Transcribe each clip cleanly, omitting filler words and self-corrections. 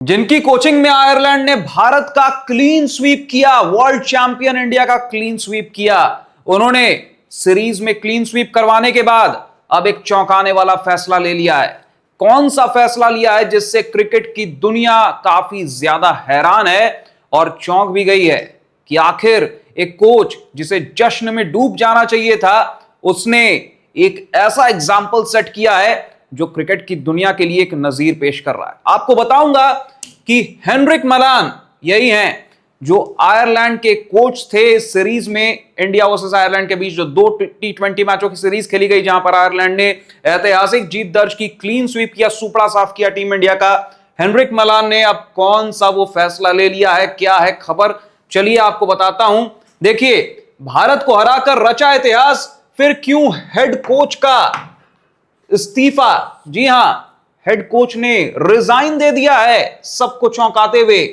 जिनकी कोचिंग में आयरलैंड ने भारत का क्लीन स्वीप किया, वर्ल्ड चैंपियन इंडिया का क्लीन स्वीप किया। उन्होंने सीरीज में क्लीन स्वीप करवाने के बाद अब एक चौंकाने वाला फैसला ले लिया है। कौन सा फैसला लिया है जिससे क्रिकेट की दुनिया काफी ज्यादा हैरान है और चौंक भी गई है कि आखिर एक कोच जिसे जश्न में डूब जाना चाहिए था, उसने एक ऐसा एग्जाम्पल सेट किया है जो क्रिकेट की दुनिया के लिए एक नजीर पेश कर रहा है। आपको बताऊंगा कि हेनरिक मलान यही हैं जो आयरलैंड के कोच थे इस सीरीज में, इंडिया वर्सेस आयरलैंड के बीच जो 2 T20 मैचों की सीरीज खेली गई, जहां पर आयरलैंड ने ऐतिहासिक जीत दर्ज की, क्लीन स्वीप किया, सुपड़ा साफ किया टीम इंडिया का। हेनरिक मलान ने अब कौन सा वो फैसला ले लिया है, क्या है खबर, चलिए आपको बताता हूं। देखिए, भारत को हराकर रचा इतिहास, फिर क्यों हेड कोच का इस्तीफा। जी हां, हेड कोच ने रिजाइन दे दिया है सबको चौंकाते हुए।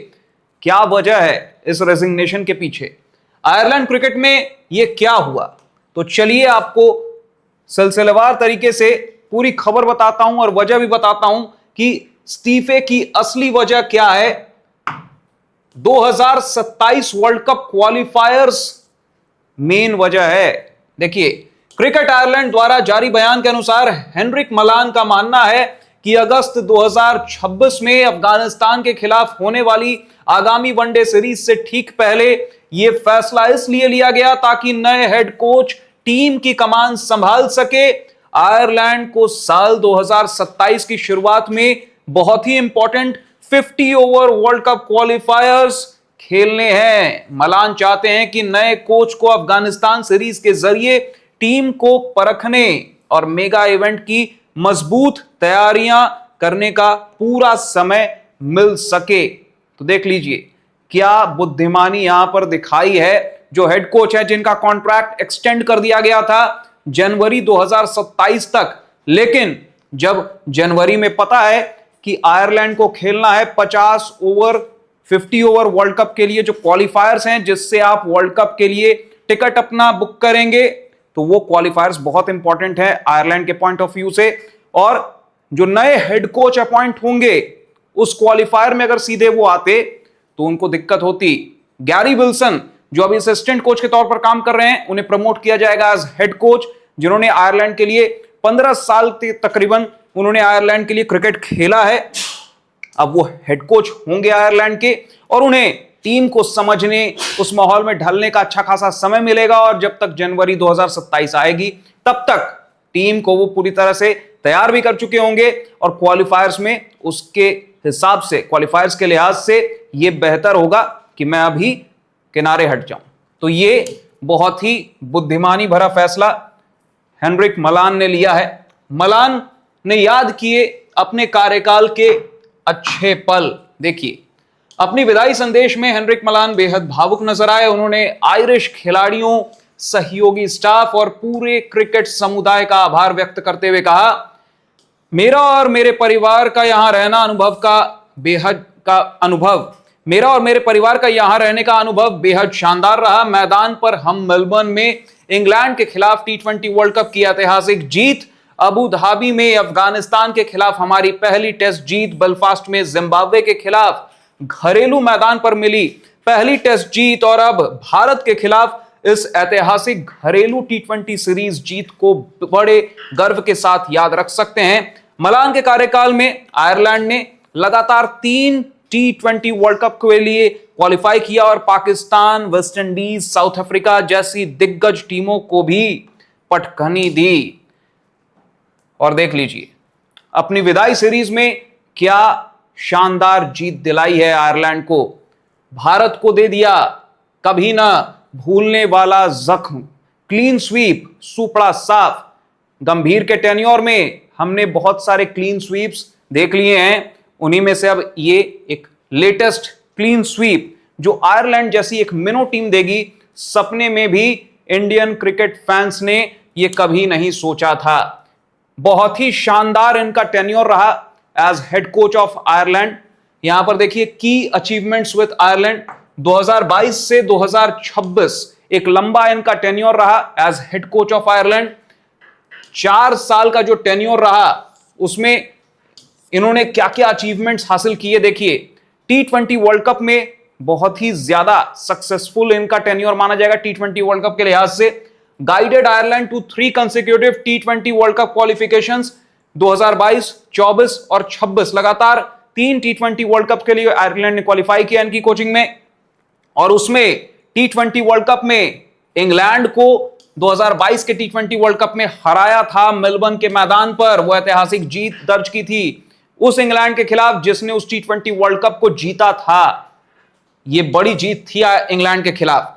क्या वजह है इस रेजिग्नेशन के पीछे, आयरलैंड क्रिकेट में यह क्या हुआ, तो चलिए आपको सिलसिलेवार तरीके से पूरी खबर बताता हूं और वजह भी बताता हूं कि इस्तीफे की असली वजह क्या है। 2027 वर्ल्ड कप क्वालिफायर्स मेन वजह है। देखिए, क्रिकेट आयरलैंड द्वारा जारी बयान के अनुसार हेनरिक मलान का मानना है कि अगस्त 2026 में अफगानिस्तान के खिलाफ होने वाली आगामी वनडे सीरीज से ठीक पहले यह फैसला इसलिए लिया गया ताकि नए हेड कोच टीम की कमान संभाल सके। आयरलैंड को साल 2027 की शुरुआत में बहुत ही important 50 over World Cup qualifiers खेलने हैं। मलान चाहते हैं कि नए कोच को अफगानिस्तान सीरीज के जरिए टीम को परखने और मेगा इवेंट की मजबूत तैयारियां करने का पूरा समय मिल सके। तो देख लीजिए क्या बुद्धिमानी यहां पर दिखाई है। जो हेड कोच है, जिनका कॉन्ट्रैक्ट एक्सटेंड कर दिया गया था जनवरी 2027 तक, लेकिन जब जनवरी में पता है कि आयरलैंड को खेलना है 50 ओवर 50 ओवर वर्ल्ड कप के लिए जो क्वालिफायर्स हैं, जिससे आप वर्ल्ड कप के लिए टिकट अपना बुक करेंगे, तो वो क्वालिफायर्स बहुत इंपॉर्टेंट है आयरलैंड के पॉइंट ऑफ व्यू से। और जो नए हेड कोच अपॉइंट होंगे उस क्वालिफायर में अगर सीधे वो आते तो उनको दिक्कत होती। गैरी विल्सन जो अभी असिस्टेंट कोच के तौर पर काम कर रहे हैं, उन्हें प्रमोट किया जाएगा एज हेड कोच, जिन्होंने आयरलैंड के लिए 15 साल तकरीबन उन्होंने आयरलैंड के लिए क्रिकेट खेला है। अब वो हेड कोच होंगे आयरलैंड के और उन्हें टीम को समझने, उस माहौल में ढलने का अच्छा खासा समय मिलेगा। और जब तक जनवरी 2027 आएगी तब तक टीम को वो पूरी तरह से तैयार भी कर चुके होंगे और क्वालिफायर्स में उसके हिसाब से, क्वालिफायर्स के लिहाज से ये बेहतर होगा कि मैं अभी किनारे हट जाऊं। तो ये बहुत ही बुद्धिमानी भरा फैसला हेनरिक मलान ने लिया है। मलान ने याद किए अपने कार्यकाल के अच्छे पल। देखिए, अपनी विदाई संदेश में हेनरिक मलान बेहद भावुक नजर आए। उन्होंने आयरिश खिलाड़ियों, सहयोगी स्टाफ और पूरे क्रिकेट समुदाय का आभार व्यक्त करते हुए कहा, मेरा और मेरे परिवार का यहां रहना मेरा और मेरे परिवार का यहां रहने का अनुभव बेहद शानदार रहा। मैदान पर हम मेलबर्न में इंग्लैंड के खिलाफ T20 वर्ल्ड कप की ऐतिहासिक जीत, अबू धाबी में अफगानिस्तान के खिलाफ हमारी पहली टेस्ट जीत, बेलफास्ट में जिम्बाब्वे के खिलाफ घरेलू मैदान पर मिली पहली टेस्ट जीत और अब भारत के खिलाफ इस ऐतिहासिक घरेलू T20 सीरीज जीत को बड़े गर्व के साथ याद रख सकते हैं। मलान के कार्यकाल में आयरलैंड ने लगातार 3 T20 वर्ल्ड कप के लिए क्वालिफाई किया और Pakistan, West Indies, south Africa जैसी दिग्गज टीमों को भी पटखनी दी। और देख लीजिए, अपनी विदाई सीरीज में क्या शानदार जीत दिलाई है आयरलैंड को। भारत को दे दिया कभी ना भूलने वाला जख्म, क्लीन स्वीप, सुपड़ा साफ। गंभीर के टेन्योर में हमने बहुत सारे क्लीन स्वीप्स देख लिए हैं, उन्हीं में से अब ये एक लेटेस्ट क्लीन स्वीप जो आयरलैंड जैसी एक मिनो टीम देगी, सपने में भी इंडियन क्रिकेट फैंस ने ये कभी नहीं सोचा था। बहुत ही शानदार इनका टेन्योर रहा as head coach of Ireland. यहां पर देखिए की अचीवमेंट्स विद आयरलैंड 2022 से 2026 एक लंबा इनका टेन्योर रहा as head coach of Ireland. 4 साल का जो टेन्योर रहा उसमें इन्होंने क्या क्या अचीवमेंट्स हासिल किए देखिए। T20 वर्ल्ड कप में बहुत ही ज्यादा सक्सेसफुल इनका टेन्योर माना जाएगा T20 वर्ल्ड कप के लिहाज से। Guided Ireland to 3 consecutive T20 world cup qualifications 2022, 24 और 26 लगातार 3 T20 वर्ल्ड कप के लिए आयरलैंड ने क्वालिफाई किया इनकी कोचिंग में। और उसमें T20 वर्ल्ड कप में इंग्लैंड को 2022 के T20 वर्ल्ड कप में हराया था मेलबर्न के मैदान पर, वो ऐतिहासिक जीत दर्ज की थी उस इंग्लैंड के खिलाफ जिसने उस T20 वर्ल्ड कप को जीता था। यह बड़ी जीत थी इंग्लैंड के खिलाफ।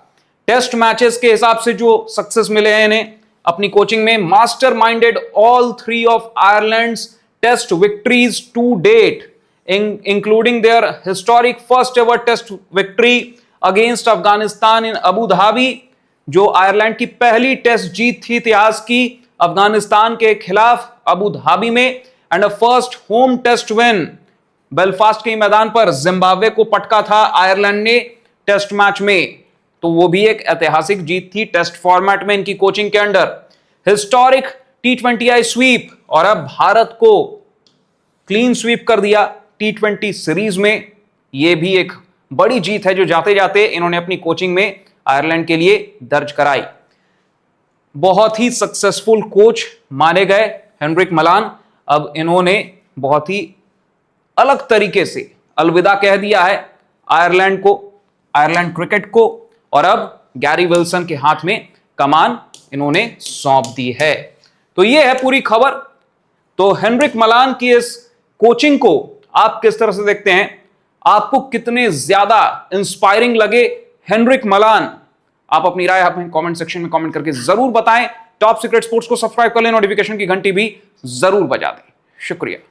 टेस्ट मैचेस के हिसाब से जो सक्सेस मिले हैं इन्हें अपनी कोचिंग में, masterminded all 3 of Ireland's test victories to date including their historic first ever test victory against Afghanistan in Abu Dhabi, जो आयरलैंड की पहली टेस्ट जीत थी इतिहास की अफगानिस्तान के खिलाफ अबू धाबी में, and a first home test win Belfast के मैदान पर जिम्बाब्वे को पटका था आयरलैंड ने टेस्ट मैच में, तो वो भी एक ऐतिहासिक जीत थी टेस्ट फॉर्मेट में इनकी कोचिंग के अंडर। हिस्टोरिक T20I स्वीप, और अब भारत को क्लीन स्वीप कर दिया T20 सीरीज में। यह भी एक बड़ी जीत है जो जाते जाते इन्होंने अपनी कोचिंग में आयरलैंड के लिए दर्ज कराई। बहुत ही सक्सेसफुल कोच माने गए हेनरिक मलान। अब इन्होंने बहुत ही अलग तरीके से अलविदा कह दिया है आयरलैंड को, आयरलैंड क्रिकेट को, और अब गैरी विल्सन के हाथ में कमान इन्होंने सौंप दी है। तो यह है पूरी खबर। तो हेनरिक मलान की इस कोचिंग को आप किस तरह से देखते हैं? आपको कितने ज्यादा इंस्पायरिंग लगे हेनरिक मलान? आप अपनी राय हमें कमेंट सेक्शन में कमेंट करके जरूर बताएं। टॉप सीक्रेट स्पोर्ट्स को सब्सक्राइब कर लें, नोटिफिकेशन की घंटी भी जरूर बजा दें। शुक्रिया।